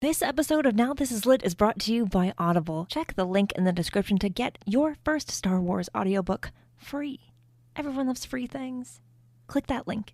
This episode of Now This Is Lit is brought to you by Audible. Check the link in the description to get your first Star Wars audiobook free. Everyone loves free things. Click that link.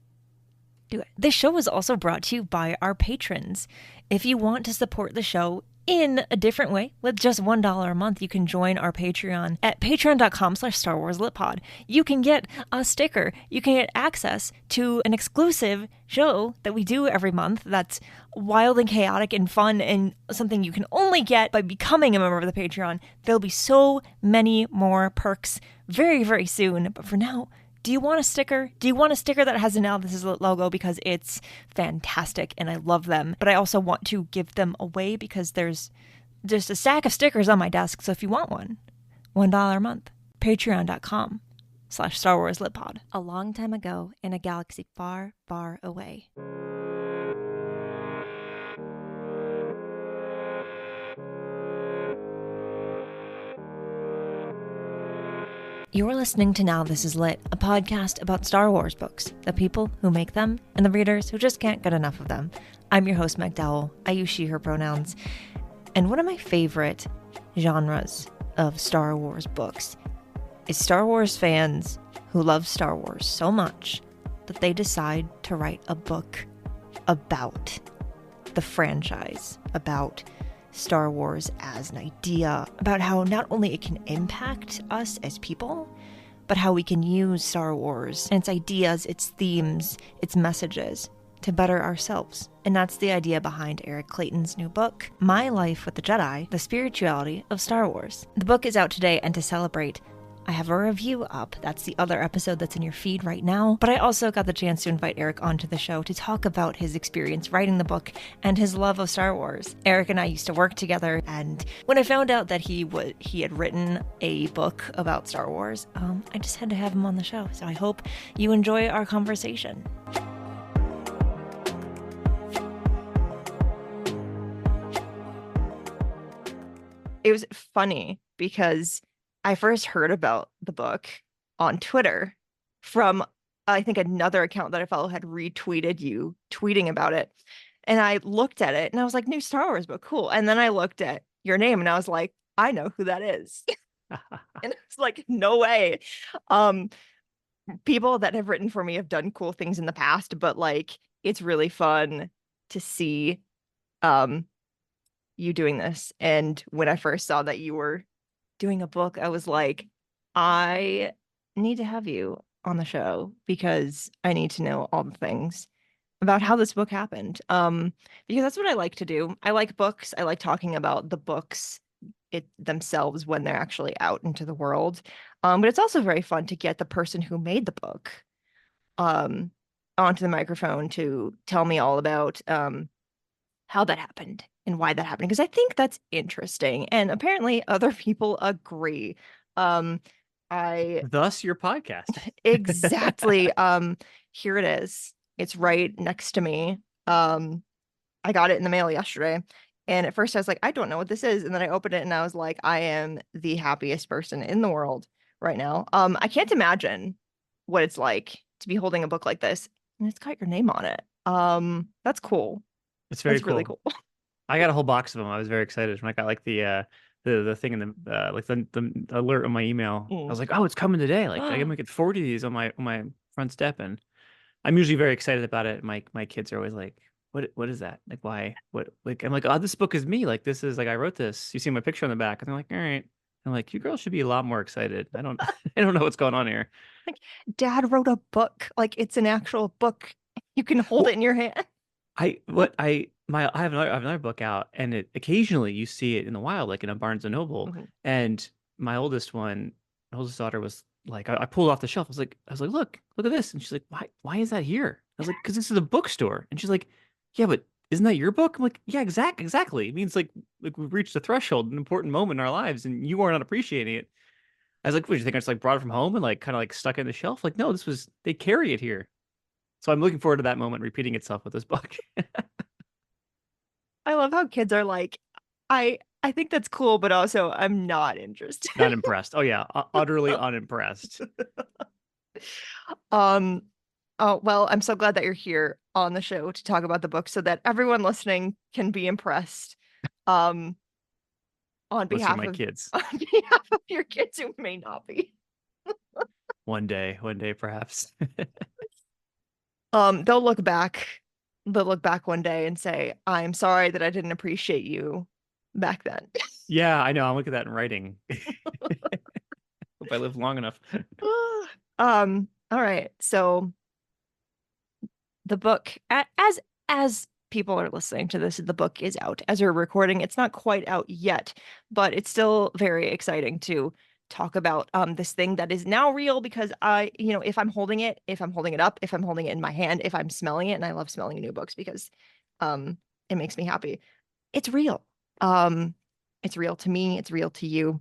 Do it. This show is also brought to you by our patrons. If you want to support the show in a different way, with just $1 a month, you can join our Patreon at patreon.com/StarWarsLitPod. You can get a sticker. You can get access to an exclusive show that we do every month that's wild and chaotic and fun and something you can only get by becoming a member of the Patreon. There'll be so many more perks very, very soon. But for now, do you want a sticker? Do you want a sticker that has a Now This Is Lit logo? Because it's fantastic and I love them. But I also want to give them away because there's just a stack of stickers on my desk. So if you want one, $1 a month. Patreon.com/StarWarsLitPod. A long time ago in a galaxy far, far away. You're listening to Now This Is Lit, a podcast about Star Wars books, the people who make them, and the readers who just can't get enough of them. I'm your host, Meg Dowell. I use she, her pronouns. And one of my favorite genres of Star Wars books is Star Wars fans who love Star Wars so much that they decide to write a book about the franchise, about Star Wars as an idea, about how not only it can impact us as people, but how we can use Star Wars and its ideas, its themes, its messages to better ourselves. And that's the idea behind Eric Clayton's new book, My Life with the Jedi, The Spirituality of Star Wars. The book is out today, and to celebrate, I have a review up. That's the other episode that's in your feed right now. But I also got the chance to invite Eric onto the show to talk about his experience writing the book and his love of Star Wars. Eric and I used to work together, and when I found out that he had written a book about Star Wars, I just had to have him on the show. So I hope you enjoy our conversation. It was funny because I first heard about the book on Twitter from, I think, another account that I follow had retweeted you tweeting about it. And I looked at it and I was like, new Star Wars book, cool. And then I looked at your name and I was like, I know who that is. And it's like, no way. People that have written for me have done cool things in the past, but like, it's really fun to see you doing this. And when I first saw that you were doing a book, I was like, I need to have you on the show because I need to know all the things about how this book happened. Because that's what I like to do. I like books. I like talking about the books themselves when they're actually out into the world. But it's also very fun to get the person who made the book onto the microphone to tell me all about how that happened and why that happened, because I think that's interesting. And apparently other people agree. Thus your podcast. Exactly. Here it is. It's right next to me. I got it in the mail yesterday. And at first I was like, I don't know what this is. And then I opened it and I was like, I am the happiest person in the world right now. I can't imagine what it's like to be holding a book like this. And it's got your name on it. That's cool. It's very That's cool. Really cool. I got a whole box of them. I was very excited when I got like the thing in the like the alert on my email. I was like, oh, it's coming today. Like I'm gonna get 40 of these on my front step, and I'm usually very excited about it. My kids are always like, what is that? Like, why? What? Like, I'm like, oh, this book is me. Like, this is like, I wrote this. You see my picture on the back, and they're like, all right. I'm like, you girls should be a lot more excited. I don't know what's going on here. Like, Dad wrote a book. Like, it's an actual book. You can hold it in your hand. I have another book out, and occasionally you see it in the wild, like in a Barnes and Noble. Mm-hmm. And my oldest daughter was like, I pulled it off the shelf. I was like, look at this. And she's like, why is that here? I was like, because this is a bookstore. And she's like, yeah, but isn't that your book? I'm like, yeah, exactly. It means like we've reached a threshold, an important moment in our lives, and you are not appreciating it. I was like, what do you think? I just like brought it from home and like kind of like stuck it in the shelf? Like, no, they carry it here. So I'm looking forward to that moment repeating itself with this book. I love how kids are like, I think that's cool, but also I'm not interested. Not impressed. Oh yeah, utterly unimpressed. Oh, well, I'm so glad that you're here on the show to talk about the book so that everyone listening can be impressed Um, on Those are behalf my of kids. on behalf of your kids who may not be. One day, perhaps. They'll look back one day and say, I'm sorry that I didn't appreciate you back then. Yeah, I know. I'll look at that in writing. Hope I live long enough. All right. So the book, as people are listening to this, the book is out as we're recording. It's not quite out yet, but it's still very exciting to talk about this thing that is now real because if I'm holding it, if I'm holding it up, if I'm holding it in my hand, if I'm smelling it, and I love smelling new books because um it makes me happy. It's real. Um it's real to me, it's real to you.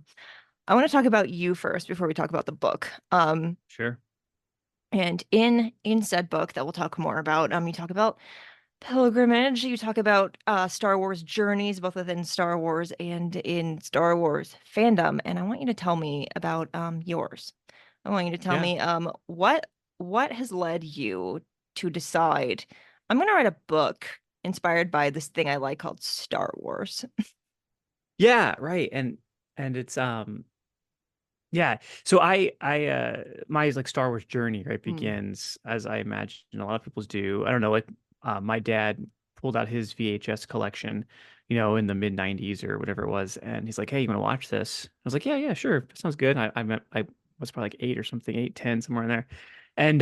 I want to talk about you first before we talk about the book. Sure. And in said book that we'll talk more about, you talk about pilgrimage, you talk about Star Wars journeys, both within Star Wars and in Star Wars fandom. And I want you to tell me about yours. I want you to tell Yeah. me what has led you to decide I'm gonna write a book inspired by this thing I like called Star Wars. Yeah, right. And it's yeah. So my like Star Wars journey, right, Mm, begins as I imagine a lot of people's do. I don't know, like my dad pulled out his VHS collection, in the mid 90s or whatever it was, and he's like, "Hey, you want to watch this?" I was like, "Yeah, yeah, sure. That sounds good." I was probably like 8 or something, 8, 10, somewhere in there. And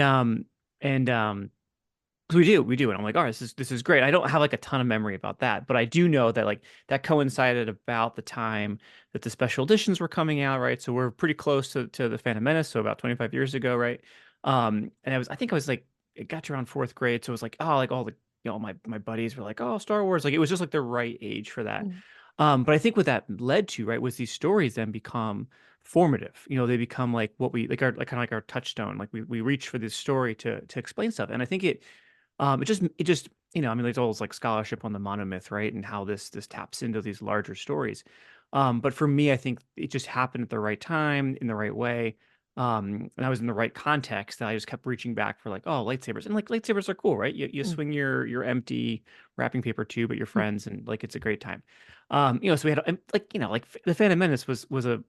so we do. And I'm like, all right, this is great. I don't have like a ton of memory about that, but I do know that like that coincided about the time that the special editions were coming out, right? So we're pretty close to the Phantom Menace, so about 25 years ago, right? And I think I was like, it got to around fourth grade, so it was like, oh, like all the my buddies were like, oh, Star Wars, like it was just like the right age for that. mm, But I think what that led to, right, was these stories then become formative. They become like what we like our like kind of like our touchstone. Like we reach for this story to explain stuff, and I think it just I mean, there's always like scholarship on the monomyth, right, and how this taps into these larger stories. But for me, I think it just happened at the right time in the right way. And I was in the right context that I just kept reaching back for like, oh, lightsabers. And like lightsabers are cool, right? You mm, swing your empty wrapping paper tube at your mm, friends and like it's a great time. So we had and, like, like the Phantom Menace was a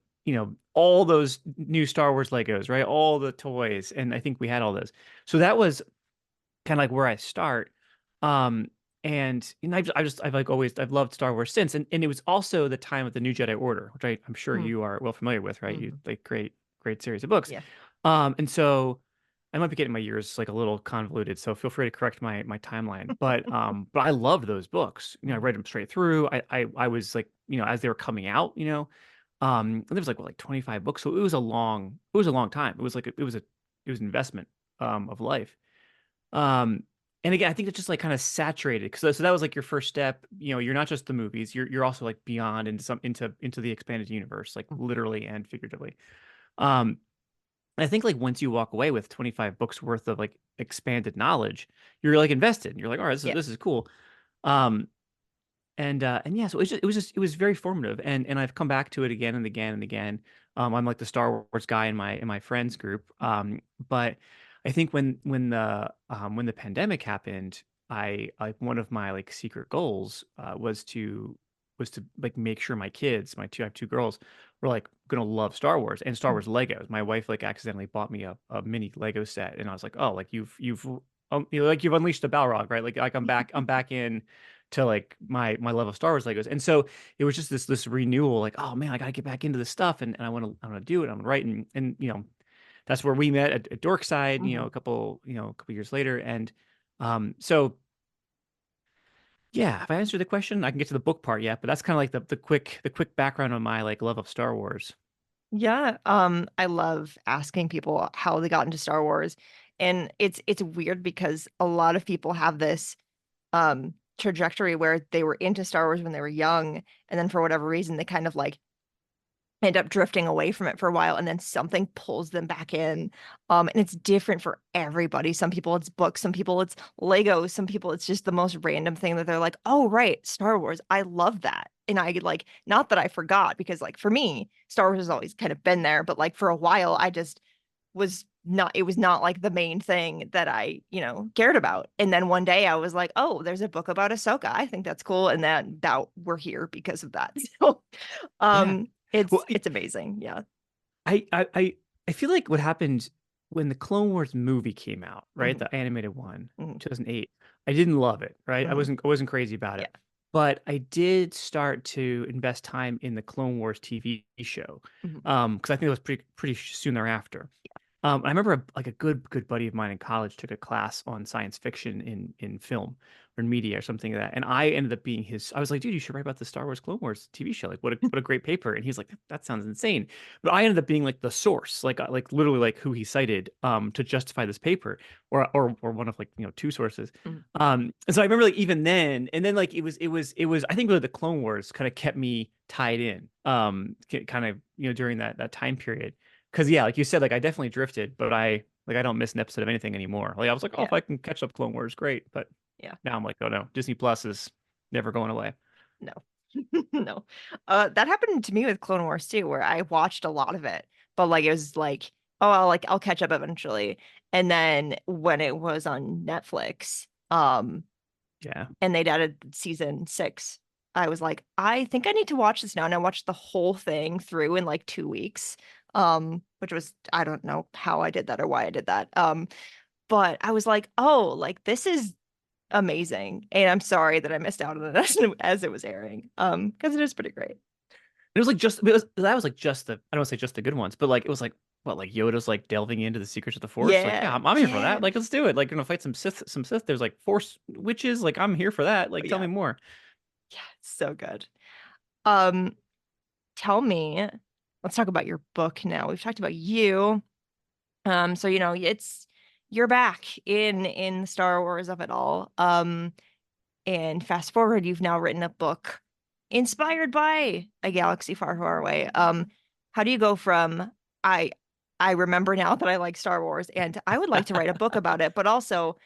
all those new Star Wars Legos, right? All the toys. And I think we had all those. So that was kind of like where I start. Um, and I've like always I've loved Star Wars since, and it was also the time of the New Jedi Order, which I'm sure mm, you are well familiar with, right? You mhm. like great series of books. Yeah. And so I might be getting my years like a little convoluted, so feel free to correct my timeline. But I loved those books. I Mm, read them straight through. I was like, as they were coming out, and there was like 25 books, so it was a long time. It was like it was an investment of life. Um, and again, I think it's just like kind of saturated because so that was like your first step. You're not just the movies. You're also like beyond into the expanded universe, like mm, literally and figuratively. Um, and I think like once you walk away with 25 books worth of like expanded knowledge, you're like invested. You're like, all right, this is yeah. this is cool. Um, and yeah, so it was very formative, and I've come back to it again and again and again. I'm like the Star Wars guy in my friends group. But I think when the pandemic happened, I like one of my like secret goals was to like make sure my kids, I have two girls, were like gonna love Star Wars and Star Mm, Wars Legos. My wife like accidentally bought me a mini Lego set, and I was like, oh, like you've like you've unleashed the Balrog, right? Like I'm back in to like my love of Star Wars Legos. And so it was just this renewal, like, oh man, I gotta get back into this stuff and I wanna do it. I'm writing and that's where we met at Dorkside, mhm. a couple years later. And so yeah, have I answered the question? I can get to the book part yet, but that's kind of like the quick background on my like love of Star Wars. Yeah, I love asking people how they got into Star Wars. And it's weird because a lot of people have this trajectory where they were into Star Wars when they were young, and then for whatever reason they kind of like end up drifting away from it for a while and then something pulls them back in. And it's different for everybody. Some people it's books, some people it's Legos, some people it's just the most random thing that they're like, oh right, Star Wars, I love that. And I like, not that I forgot, because like for me Star Wars has always kind of been there, but like for a while I just was not, it was not like the main thing that I, cared about. And then one day I was like, oh, there's a book about Ahsoka. I think that's cool. And that we're here because of that. So Yeah. Well, it's amazing. Yeah. I I I I feel like what happened when the Clone Wars movie came out, right? Hmm. The animated one, Hmm. 2008. I didn't love it, right? I Hmm. wasn't crazy about Yeah. it. But I did start to invest time in the Clone Wars TV show. Hmm. Because I think it was pretty soon thereafter. I remember like a good buddy of mine in college took a class on science fiction in film or in media or something like that, and I ended up being his. I was like, dude, you should write about the Star Wars Clone Wars TV show. Like, what a great paper. And he's like, that sounds insane. But I ended up being like the source, like literally like who he cited to justify this paper, or one of like two sources. Hmm. And so I remember like even then, and then like it was I think really the Clone Wars kind of kept me tied in, kind of during that time period. Because yeah, like you said, like I definitely drifted, but I don't miss an episode of anything anymore. Like I was like, oh, Yeah. if I can catch up Clone Wars, great. But Yeah. now I'm like, oh no, Disney Plus is never going away. No. No. That happened to me with Clone Wars too, where I watched a lot of it, but like it was like, oh, I'll catch up eventually. And then when it was on Netflix, Yeah. and they'd added season 6, I was like, I think I need to watch this now. And I watched the whole thing through in like 2 weeks. Which was, I don't know how I did that or why I did that. But I was like, oh, like this is amazing. And I'm sorry that I missed out on it as it was airing. Because it is pretty great. It was like that was like just the I don't want to say just the good ones, but like it was like what like Yoda's like delving into the secrets of the Force. Like, Yeah. yeah, I'm here for Yeah. that. Like, let's do it. Like, gonna fight some Sith. There's like Force witches. Like, I'm here for that. Like, tell Yeah. me more. Yeah. So good. Um, Tell me, let's talk about your book now. We've talked about you. So it's you're back in the Star Wars of it all. And fast forward, you've now written a book inspired by a galaxy far, far away. How do you go from I I remember now that I like Star Wars and I would like to write a book about it, but also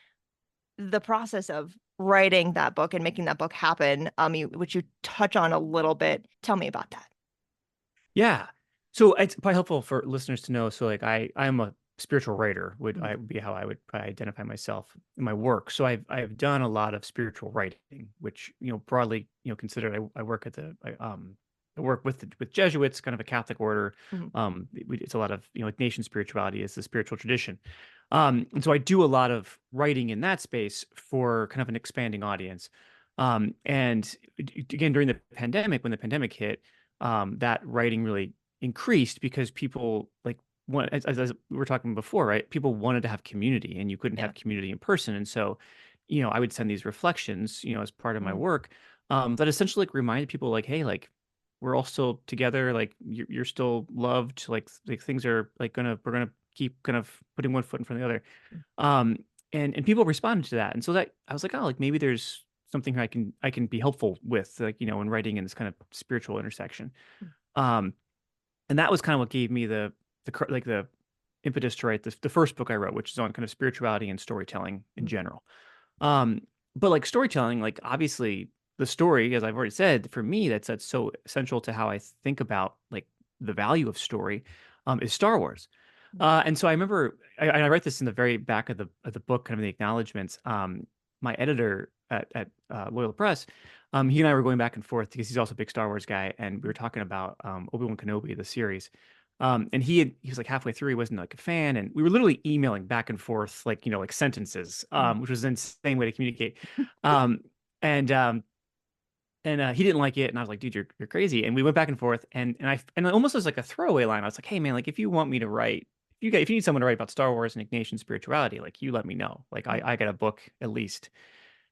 the process of writing that book and making that book happen, which you touch on a little bit. Tell me about that. Yeah. So it's probably helpful for listeners to know. So like I'm a spiritual writer Mhm. would be how I would probably identify myself in my work. So I've done a lot of spiritual writing, which broadly considered I work at I work with Jesuits, kind of a Catholic order. Mhm. It's a lot of Ignatian spirituality is the spiritual tradition. And so I do a lot of writing in that space for kind of an expanding audience. And again, during the pandemic, when the pandemic hit, that writing really increased because people like as we were talking before, right? People wanted to have community, and you couldn't Yeah. have community in person, and so I would send these reflections, as part of my Mhm. work, that essentially like reminded people, like, hey, like we're all still together, like you're still loved, like things are like we're gonna keep kind of putting one foot in front of the other, um, and people responded to that, and so that I was like, oh, like maybe there's something I can be helpful with, like in writing in this kind of spiritual intersection. Um, and that was kind of what gave me the impetus to write the first book I wrote, which is on kind of spirituality and storytelling in Mhm. general. Um, but like storytelling, like obviously the story, as I've already said, for me, that's so essential to how I think about like the value of story, is Star Wars. And so I remember I write this in the very back of the book, kind of the acknowledgments. My editor at Loyal Press, he and I were going back and forth because he's also a big Star Wars guy, and we were talking about Obi-Wan Kenobi, the series. And he was like halfway through, he wasn't like a fan, and we were literally emailing back and forth, like like sentences, Mhm. which was an insane way to communicate. Um, and he didn't like it, and I was like, dude, you're crazy. And we went back and forth, and almost as like a throwaway line, I was like, hey man, like if you want me to write, if you need someone to write about Star Wars and Ignatian spirituality, like you let me know. Like Mhm. I got a book at least.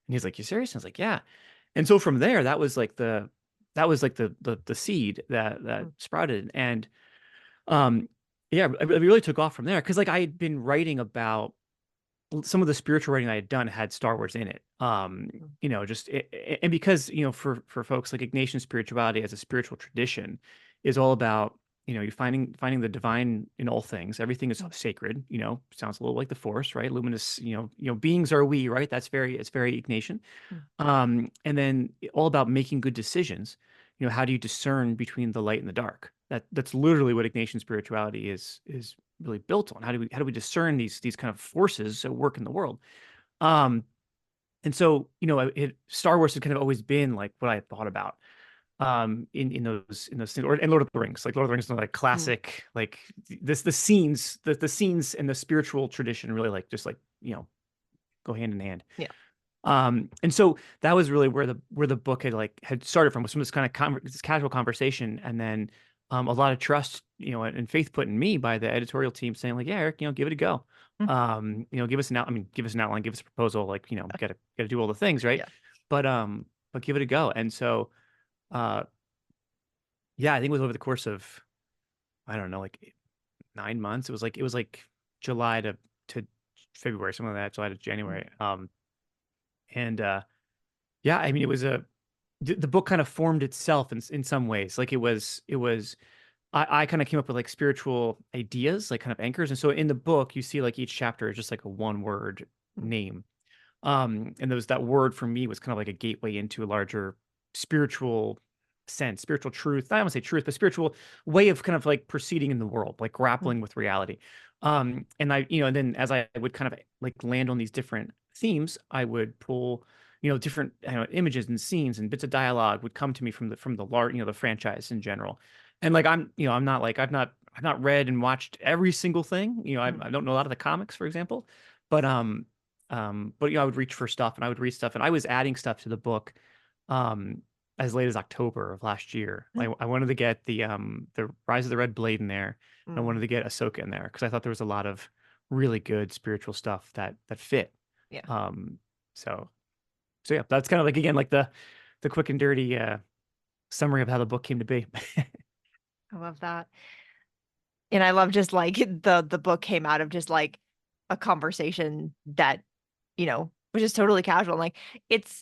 And he's like, you serious? And I was like, yeah. And so from there, that was like the seed that Mhm. sprouted. And um yeah, it really took off from there because like I had been writing about some of the spiritual writing I had done had Star Wars in it. Mhm. Just and because for folks like Ignatian spirituality as a spiritual tradition is all about you finding the divine in all things. Everything is Mhm. sacred. Sounds a little like the Force, right? Luminous. Beings are we, right? It's very Ignatian. Mhm. And then all about making good decisions. How do you discern between the light and the dark? That's literally what Ignatian spirituality is really built on? How do we discern these kind of forces that work in the world? Um, and so, Star Wars has kind of always been like what I thought about in those things, or and Lord of the Rings. Like Lord of the Rings is like Mm. classic, like the scenes and the spiritual tradition really like just like, go hand in hand. Yeah. And so that was really where the book had started from, was from this kind of this casual conversation, and then a lot of trust, and faith put in me by the editorial team, saying like, yeah, Eric, give it a go. Mm. Give us give us an outline, give us a proposal, like, gotta do all the things, right? Yeah. But give it a go. And so uh yeah, I think it was over the course of, I don't know, like 9 months. It was like July to February, something like that, July to Mm. January. And yeah, I mean, the book kind of formed itself in some ways. Like it was I kind of came up with like spiritual ideas, like kind of anchors. And so in the book, you see like each chapter is just like a one word Mm. name. And there was that word for me was kind of like a gateway into a larger spiritual sense, spiritual truth. I don't want to say truth, but spiritual way of kind of like proceeding in the world, like Mm. grappling with reality. And then as I would kind of like land on these different themes, I would pull, different, images and scenes and bits of dialogue would come to me from the large, the franchise in general. And like I'm not like I've not read and watched every single thing. Mm. I don't know a lot of the comics, for example, but I would reach for stuff and I would read stuff, and I was adding stuff to the book um as late as October of last year. Mm. I wanted to get the Rise of the Red Blade in there, and I wanted Mm. to get Ahsoka in there because I thought there was a lot of really good spiritual stuff that fit. Yeah. Um so so yeah, that's kind of like, again, like the quick and dirty summary of how the book came to be. I love that. And I love just like the book came out of just like a conversation that, was just totally casual. Like it's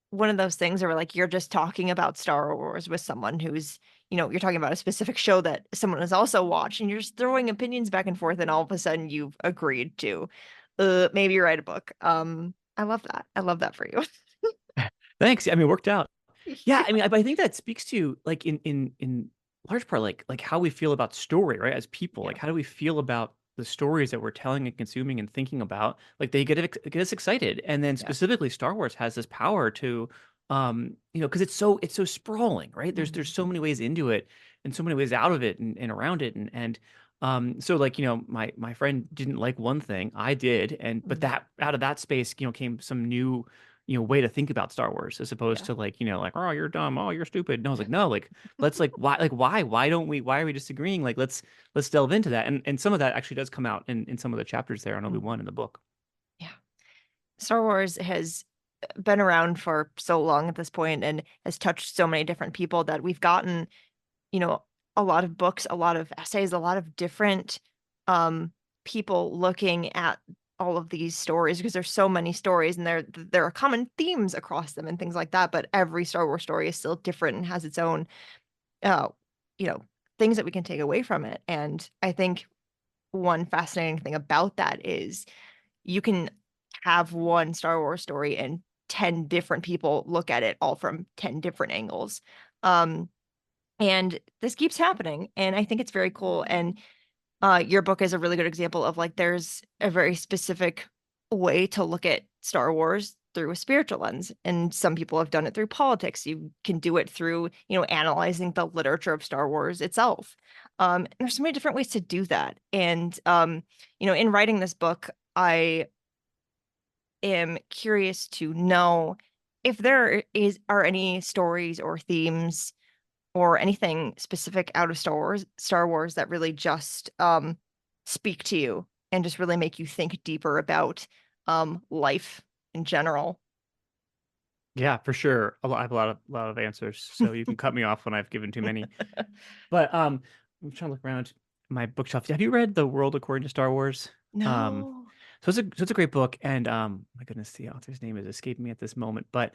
one of those things where like you're just talking about Star Wars with someone who's, you're talking about a specific show that someone has also watched, and you're just throwing opinions back and forth, and all of a sudden you've agreed to maybe write a book. I love that. I love that for you. Thanks. I mean, it worked out. Yeah, Yeah. I mean, I think that speaks to like in large part like how we feel about story, right? As people, Yeah. like how do we feel about the stories that we're telling and consuming and thinking about? Like they get us excited, and then Yeah. specifically Star Wars has this power to, because it's so sprawling, right? There's Mhm. so many ways into it and so many ways out of it and around it, and so like my friend didn't like one thing, I did, and but Mhm. that out of that space came some new way to think about Star Wars, as opposed Yeah. to like, like, oh, you're dumb, oh, you're stupid. No, I was like, no, let's why don't we, why are we disagreeing? Like let's delve into that. And some of that actually does come out in some of the chapters there on Mhm. Obi-Wan in the book. Yeah. Star Wars has been around for so long at this point and has touched so many different people that we've gotten, you know, a lot of books, a lot of essays, a lot of different um people looking at all of these stories, because there's so many stories and there are common themes across them and things like that, but every Star Wars story is still different and has its own uh you know things that we can take away from it. And I think one fascinating thing about that is you can have one Star Wars story and 10 different people look at it all from 10 different angles. Um, and this keeps happening. And I think it's very cool. And your book is a really good example of like there's a very specific way to look at Star Wars through a spiritual lens. And some people have done it through politics. You can do it through, analyzing the literature of Star Wars itself. And there's so many different ways to do that. And in writing this book, I am curious to know if there are any stories or themes or anything specific out of Star Wars that really just speak to you and just really make you think deeper about life in general. Yeah, for sure. I have a lot of answers, so you can cut me off when I've given too many. But I'm trying to look around my bookshelf. Have you read The World According to Star Wars? Um, No. so it's a great book, and my goodness, the author's name is escaping me at this moment, but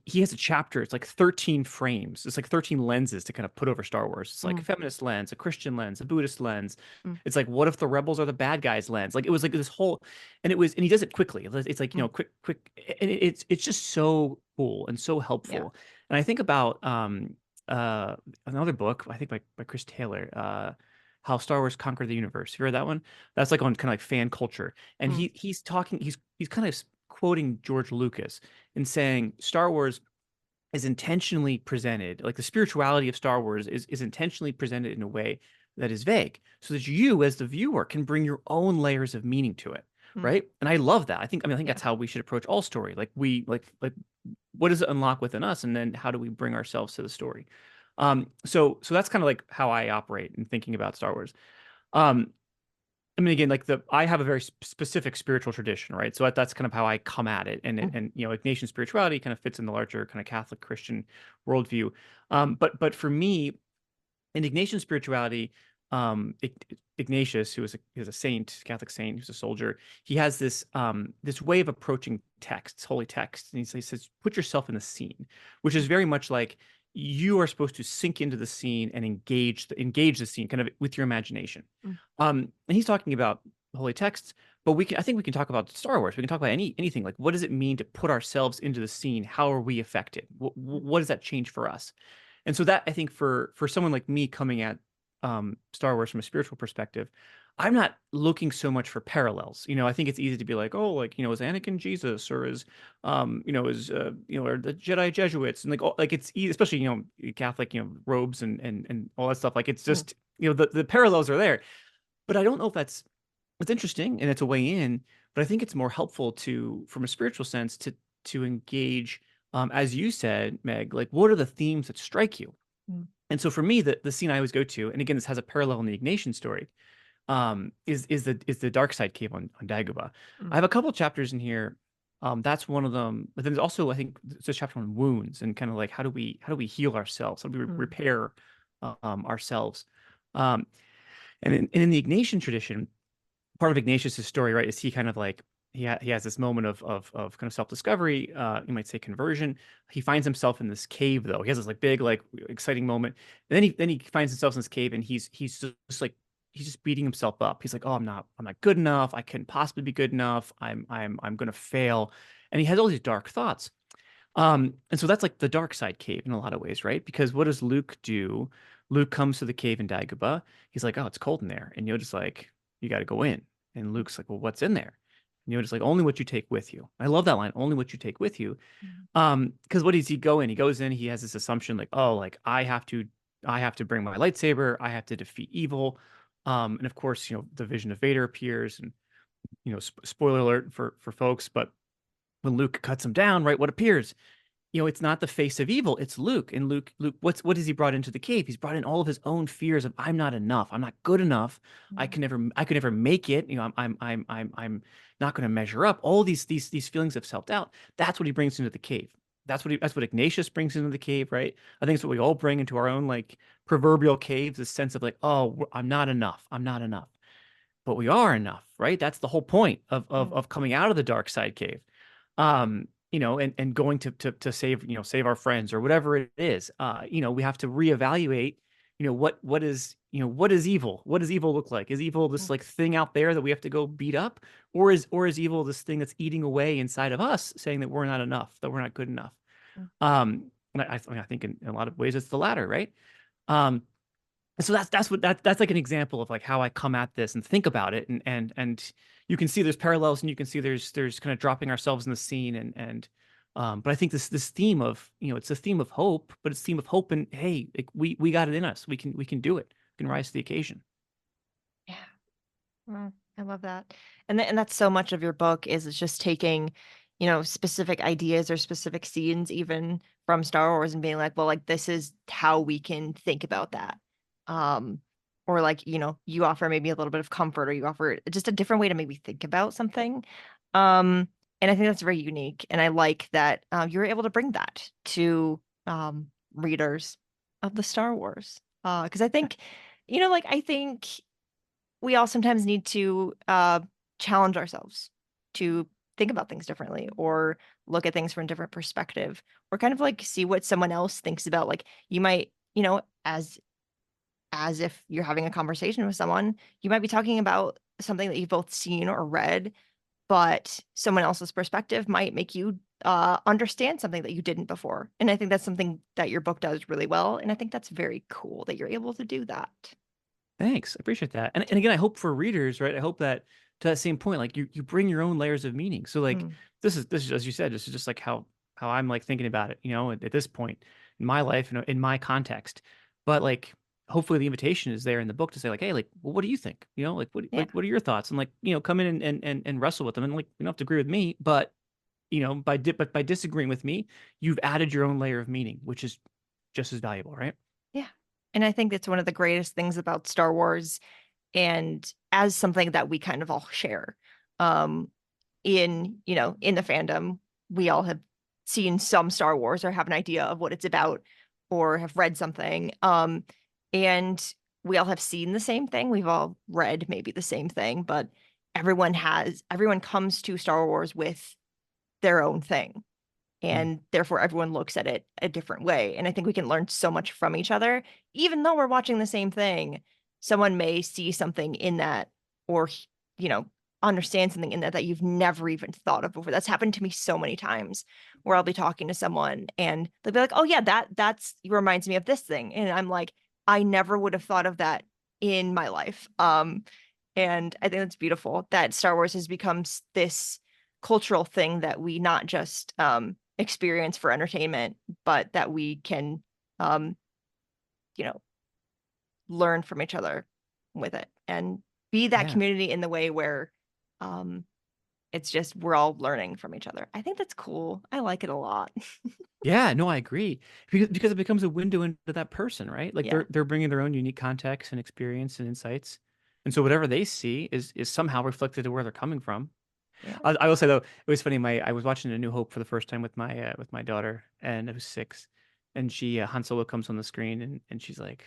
he has a chapter. It's like 13 frames. It's like 13 lenses to kind of put over Star Wars. It's like a Mm, feminist lens, a Christian lens, a Buddhist lens. mm, It's like, what if the rebels are the bad guys lens? Like it was like this whole, and he does it quickly. It's like, mm. quick, and it's just so cool and so Yeah. helpful. And I think about another book, I think by Chris Taylor, How Star Wars Conquered the Universe. You heard that one? That's like on kind of like fan culture. And Mm. he's talking, he's kind of quoting George Lucas and saying Star Wars is intentionally presented, like the spirituality of Star Wars is intentionally presented in a way that is vague, so that you as the viewer can bring your own layers of meaning to it, Mm. right? And I love that. I think Yeah. that's how we should approach all story. Like we like what does it unlock within us, and then how do we bring ourselves to the story? So that's kind of like how I operate in thinking about Star Wars. Um, I mean, again, like I have a very specific spiritual tradition, right? So that's kind of how I come at it, and Mm. and you know, Ignatian spirituality kind of fits in the larger kind of Catholic Christian worldview. But for me, in Ignatian spirituality, Ignatius, who is a saint, Catholic saint, who's a soldier, he has this way of approaching texts, holy texts, and he says, put yourself in the scene, which is very much like you are supposed to sink into the scene and engage the scene kind of with your imagination. Mm. And he's talking about holy texts, but I think we can talk about Star Wars. We can talk about anything. Like, what does it mean to put ourselves into the scene? How are we affected? What does that change for us? And so that, I think, for someone like me coming at Star Wars from a spiritual perspective, I'm not looking so much for parallels. You know, I think it's easy to be like, oh, like, you know, is Anakin Jesus, or is or the Jedi Jesuits, and like, like it's easy, especially, you know, Catholic, you know, robes and all that stuff. Like, it's Mm. just, you know, the parallels are there. But I don't know if it's interesting and it's a way in, but I think it's more helpful from a spiritual sense, to engage, as you said, Meg, like, what are the themes that strike you? Mm. And so for me, the scene I always go to, and again, this has a parallel in the Ignatian story, is the dark side cave on Dagobah. I Mm. have a couple chapters in here. That's one of them. But then there's also, I think, there's a chapter on wounds and kind of like how do we heal ourselves? How do we Mm. repair ourselves? Um, and in the Ignatian tradition, part of Ignatius's story, right, is he kind of like he has this moment of kind of self-discovery, you might say conversion. He finds himself in this cave, though. He has this like big, like exciting moment. And then he finds himself in this cave, and he's just like he's just beating himself up. He's like, "Oh, I'm not good enough. I couldn't possibly be good enough. I'm gonna fail." And he has all these dark thoughts. And so that's like the dark side cave in a lot of ways, right? Because what does Luke do? Luke comes to the cave in Dagobah. He's like, "Oh, it's cold in there," and Yoda's like, "You got to go in." And Luke's like, "Well, what's in there?" And Yoda's like, "Only what you take with you." I love that line, "Only what you take with you." Mm. Because what does he go in? He goes in. He has this assumption like, "Oh, like I have to bring my lightsaber. I have to defeat evil." And of course, you know, the vision of Vader appears, and you know, spoiler alert for folks, but when Luke cuts him down, right, what appears? You know, it's not the face of evil, it's Luke. And Luke, what has he brought into the cave? He's brought in all of his own fears of, I'm not enough, I'm not good enough, Mm. I could never make it. You know, I'm not going to measure up. All these feelings of self doubt. That's what he brings into the cave. That's what Ignatius brings into the cave, right? I think it's what we all bring into our own like proverbial caves. This sense of like, oh, I'm not enough, I'm not enough, but we are enough, right? That's the whole point Mm. of coming out of the dark side cave. You know, and going to save, you know, save our friends or whatever it is. You know, we have to reevaluate, you know, what is, you know, what is evil? What does evil look like? Is evil this Mm. like thing out there that we have to go beat up? Or is evil this thing that's eating away inside of us, saying that we're not enough, that we're not good enough? Mm. And I think in a lot of ways it's the latter, right? Um, so that's like an example of like how I come at this and think about it, and you can see there's parallels, and you can see there's kind of dropping ourselves in the scene, and but I think this theme of, you know, it's a theme of hope, but it's a theme of hope, and hey, like, we got it in us, we can do it, we can rise to the occasion. Yeah. Mm. I love that. And that's so much of your book is it's just taking, specific ideas or specific scenes even from Star Wars and being like, well, like this is how we can think about that. Um, or like, you offer maybe a little bit of comfort or you offer just a different way to maybe think about something. And I think that's very unique. And I like that you're able to bring that to readers of the Star Wars. Because I think, I think we all sometimes need to challenge ourselves to think about things differently or look at things from a different perspective or kind of like see what someone else thinks about. Like you might, as if you're having a conversation with someone, you might be talking about something that you've both seen or read, but someone else's perspective might make you understand something that you didn't before. And I think that's something that your book does really well. And I think that's very cool that you're able to do that. Thanks. I appreciate that. And again, I hope for readers, right? I hope that to that same point, like you bring your own layers of meaning. So like Mm. this is as you said, this is just like how I'm like thinking about it, at this point in my life, in my context. But like hopefully the invitation is there in the book to say like, hey, like, well, what do you think? Like Yeah. what are your thoughts? And like, come in and wrestle with them. And like you don't have to agree with me, but but by disagreeing with me, you've added your own layer of meaning, which is just as valuable, right? Yeah. And I think that's one of the greatest things about Star Wars, and as something that we kind of all share. Um, in the fandom, we all have seen some Star Wars or have an idea of what it's about or have read something. And we all have seen the same thing. We've all read maybe the same thing, but everyone comes to Star Wars with their own thing. Mm. And therefore everyone looks at it a different way. And I think we can learn so much from each other. Even though we're watching the same thing, someone may see something in that, or you know understand something in that that you've never even thought of before. That's happened to me so many times, where I'll be talking to someone and they'll be like, oh yeah, that's reminds me of this thing, and I'm like, I never would have thought of that in my life. And I think that's beautiful that Star Wars has become this cultural thing that we not just experience for entertainment, but that we can, um, you know, learn from each other with it and be that Yeah. community in the way where um, it's just we're all learning from each other. I think that's cool. I like it a lot. Yeah, no, I agree. Because it becomes a window into that person, right? Like Yeah. they're bringing their own unique context and experience and insights. And so whatever they see is somehow reflected to where they're coming from. Yeah. I will say though, it was funny. I was watching A New Hope for the first time with my daughter, and it was 6, and she Han Solo comes on the screen, and she's like,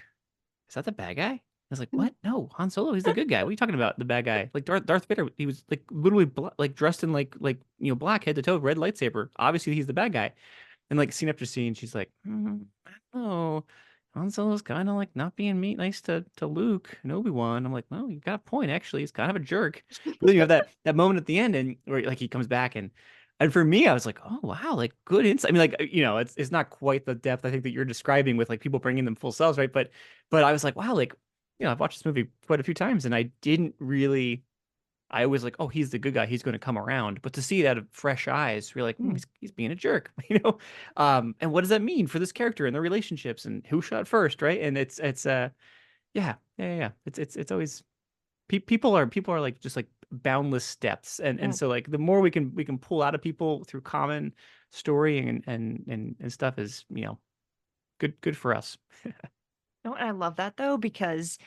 "Is that the bad guy?" I was like, "What? No, Han Solo. He's the good guy. What are you talking about? The bad guy? Like Darth Vader. He was like literally like dressed in like black head to toe, red lightsaber. Obviously, he's the bad guy." And like scene after scene, she's like, I don't know. Han Solo's kind of like not being nice to Luke and Obi-Wan. I'm like, well, you got a point, actually. He's kind of a jerk. But then you have that moment at the end and where like he comes back and for me, I was like, oh wow, like good insight. I mean, like, it's not quite the depth I think that you're describing with like people bringing them full selves, right? But I was like, wow, like, I've watched this movie quite a few times and I didn't really I was like, oh, he's the good guy. He's going to come around. But to see it out of fresh eyes, you're like, Mm. he's being a jerk, And what does that mean for this character and their relationships and who shot first, right? And it's yeah. It's always people are like just like boundless steps, and Mm. so like the more we can pull out of people through common story and stuff is good for us. No, and I love that though, because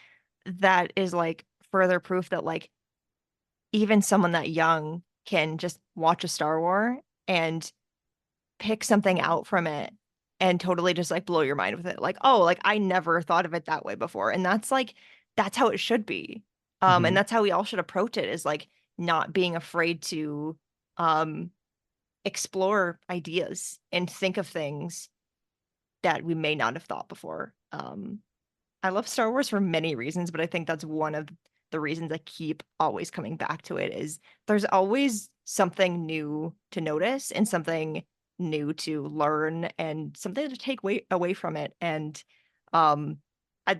that is like further proof that like even someone that young can just watch a Star Wars and pick something out from it and totally just like blow your mind with it. Like, oh, like I never thought of it that way before. And that's how it should be. And Hmm. that's how we all should approach it, is like not being afraid to um explore ideas and think of things that we may not have thought before. I love Star Wars for many reasons, but I think that's one of the reasons I keep always coming back to it, is there's always something new to notice and something new to learn and something to take away from it. And um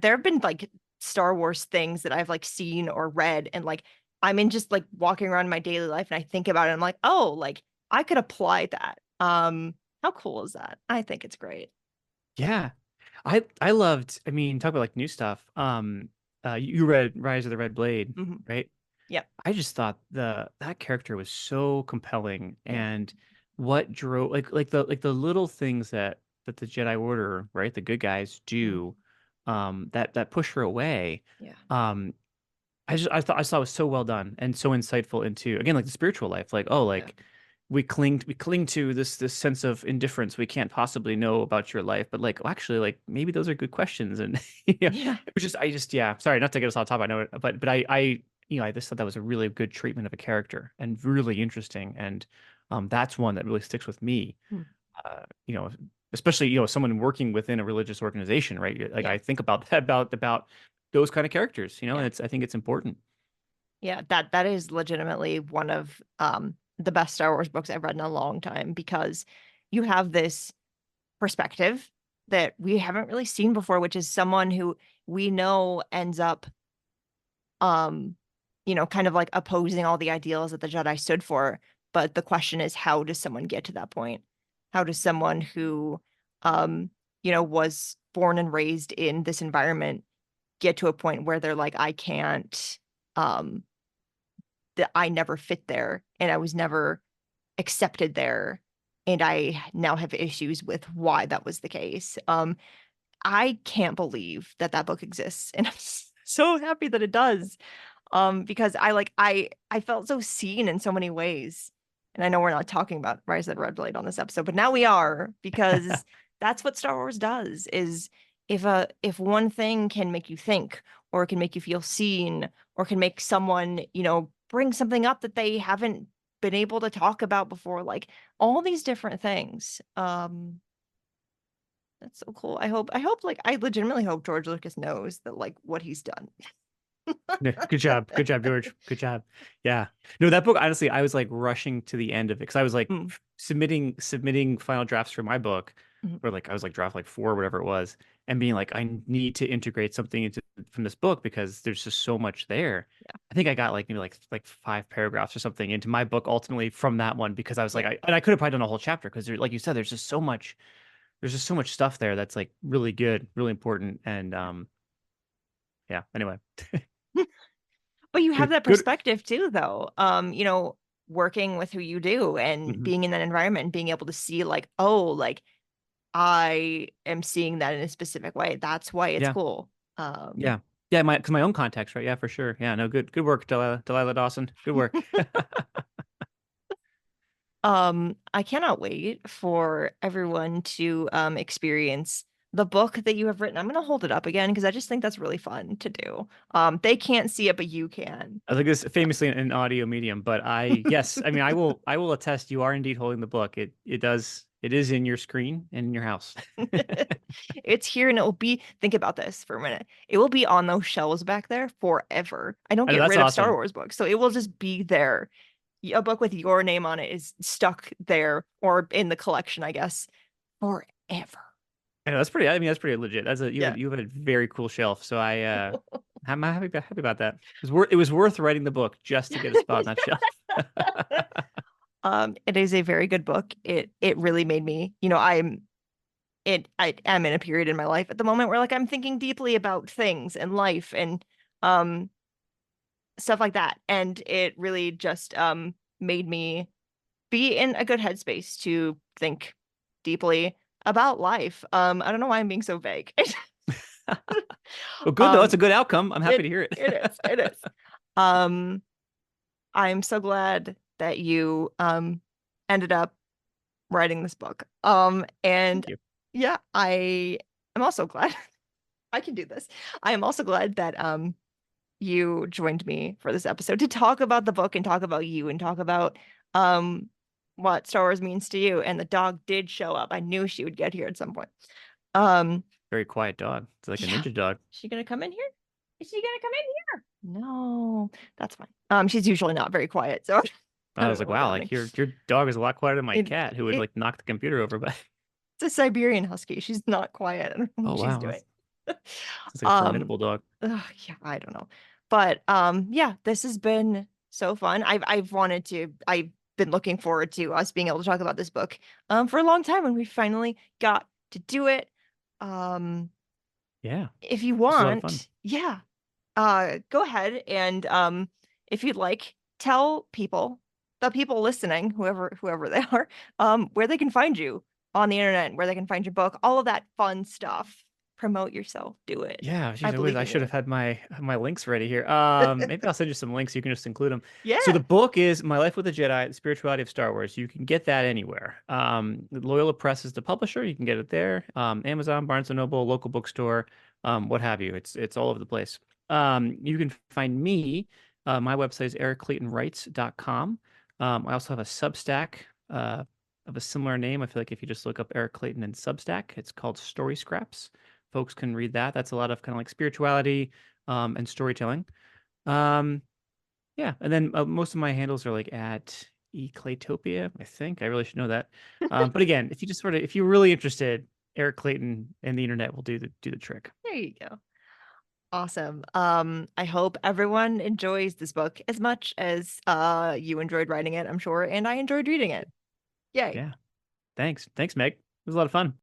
there have been like Star Wars things that I've like seen or read, and like I'm in just like walking around my daily life and I think about it, I'm like, oh, like I could apply that. How cool is that? I think it's great. Yeah. I loved, I mean, talk about like new stuff. You read Rise of the Red Blade, Hmm. right? Yep. I just thought that character was so compelling, Yeah. and what drove like the little things that the Jedi Order, right, the good guys Mm. do, that push her away. Yeah. Um, I thought it was so well done and so insightful into again like the spiritual life. Like, oh, Yeah. like we cling to this sense of indifference we can't possibly know about your life, but like actually like maybe those are good questions. And Yeah. it was just I just yeah, sorry, not to get us off topic. I know it, but I just thought that was a really good treatment of a character and really interesting. And that's one that really sticks with me. Mm. Uh, you know, especially someone working within a religious organization, right? Like Yeah. I think about that about those kind of characters, and Yeah. I think it's important. Yeah. That is legitimately one of the best Star Wars books I've read in a long time, because you have this perspective that we haven't really seen before, which is someone who we know ends up kind of like opposing all the ideals that the Jedi stood for. But the question is, how does someone get to that point? How does someone who, was born and raised in this environment get to a point where they're like, I can't, um, that I never fit there and I was never accepted there. And I now have issues with why that was the case. I can't believe that that book exists. And I'm so happy that it does. Because I felt so seen in so many ways. And I know we're not talking about Rise of the Red Blade on this episode, but now we are, because that's what Star Wars does, is if one thing can make you think, or it can make you feel seen, or can make someone, bring something up that they haven't been able to talk about before, like all these different things. That's so cool. I legitimately hope George Lucas knows that like what he's done. Good job. Good job, George. Good job. Yeah. No, that book, honestly, I was like rushing to the end of it because I was like Mm. submitting final drafts for my book, Mhm. or like I was like draft like 4 or whatever it was, and being like, I need to integrate something into from this book because there's just so much there. Yeah. I think I got like maybe like 5 paragraphs or something into my book ultimately from that one because I was like, Yeah. I could have probably done a whole chapter because like you said, there's just so much stuff there that's like really good, really important, and yeah. Anyway, But you have good, that good. perspective too, though. Working with who you do and Mhm. being in that environment and being able to see like, oh, like I am seeing that in a specific way. That's why it's Yeah. cool. Um, Yeah. Yeah, because my own context, right? Yeah, for sure. Yeah, no, good work, Delilah Dawson. Good work. I cannot wait for everyone to experience the book that you have written. I'm gonna hold it up again because I just think that's really fun to do. They can't see it, but you can. I think this famously an audio medium, but yes, I mean, I will attest you are indeed holding the book. It is in your screen and in your house. It's here and it will be, think about this for a minute. It will be on those shelves back there forever. I don't I know get that's rid of Star awesome. Wars books, so it will just be there. A book with your name on it is stuck there or in the collection, I guess, forever. I know I mean, that's pretty legit. That's a Yeah. you have a very cool shelf. So I'm happy about that. It was worth writing the book just to get a spot on that shelf. It is a very good book. It really made me, I am in a period in my life at the moment where like I'm thinking deeply about things and life and um stuff like that. And it really just made me be in a good headspace to think deeply about life. I don't know why I'm being so vague. Well, good though. It's um a good outcome. I'm happy it to hear it. it is. Um I'm so glad that you ended up writing this book. And Thank you. yeah, I am also glad I can do this. I am also glad that you joined me for this episode to talk about the book and talk about you and talk about um what Star Wars means to you. And the dog did show up. I knew she would get here at some point. Um, Very quiet dog. It's like a yeah. ninja dog. Is she gonna come in here? Is she gonna come in here? No, that's fine. She's usually not very quiet, so I I don't was know like, what's wow, happening. like your dog is a lot quieter than my It, cat, who would it like knock the computer over. But it's a Siberian Husky. She's not quiet. I don't know oh what she's wow, doing. that's like a Um, formidable dog. yeah, I don't know. But yeah, this has been so fun. I've been looking forward to us being able to talk about this book for a long time and we finally got to do it. Um, Yeah, if you this is a lot of fun. want, yeah, go ahead and if you'd like, tell people, the people listening, whoever they are, where they can find you on the internet, where they can find your book, all of that fun stuff. Promote yourself, do it. Yeah, I geez, believe I in should you. have had my links ready here. Maybe I'll send you some links. You can just include them. So the Yeah. book is My Life with the Jedi: The Spirituality of Star Wars. You can get that anywhere. Loyola Press is the publisher. You can get it there. Amazon, Barnes and Noble, local bookstore, what have you. It's all over the place. You can find me. My website is ericclaytonwrites.com. I also have a Substack of a similar name. I feel like if you just look up Eric Clayton in Substack, it's called Story Scraps. Folks can read that. That's a lot of kind of like spirituality and storytelling. Um, yeah, and then most of my handles are like at eClaytopia, I think. I really should know that. But again, if you're really interested, Eric Clayton and the internet will do the trick. There you go. Awesome. I hope everyone enjoys this book as much as you enjoyed writing it, I'm sure, and I enjoyed reading it. Yay. Yeah. Thanks, Meg. It was a lot of fun.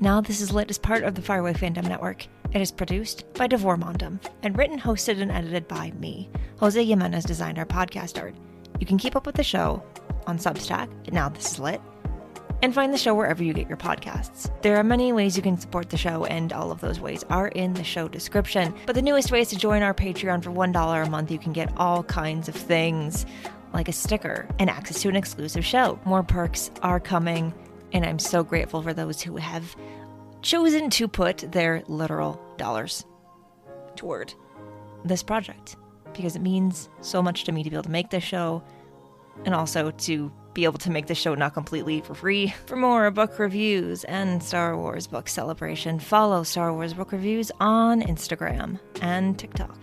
Now This Is Lit is part of the Fireway Fandom Network. It is produced by Devor Mondum and written, hosted, and edited by me. Jose Jimenez designed our podcast art. You can keep up with the show on Substack at Now This Is Lit, and find the show wherever you get your podcasts. There are many ways you can support the show, and all of those ways are in the show description. But the newest way is to join our Patreon for $1 a month. You can get all kinds of things, like a sticker and access to an exclusive show. More perks are coming, and I'm so grateful for those who have chosen to put their literal dollars toward this project, because it means so much to me to be able to make this show, and also to be able to make this show not completely for free. For more book reviews and Star Wars book celebration, follow Star Wars book reviews on Instagram and TikTok.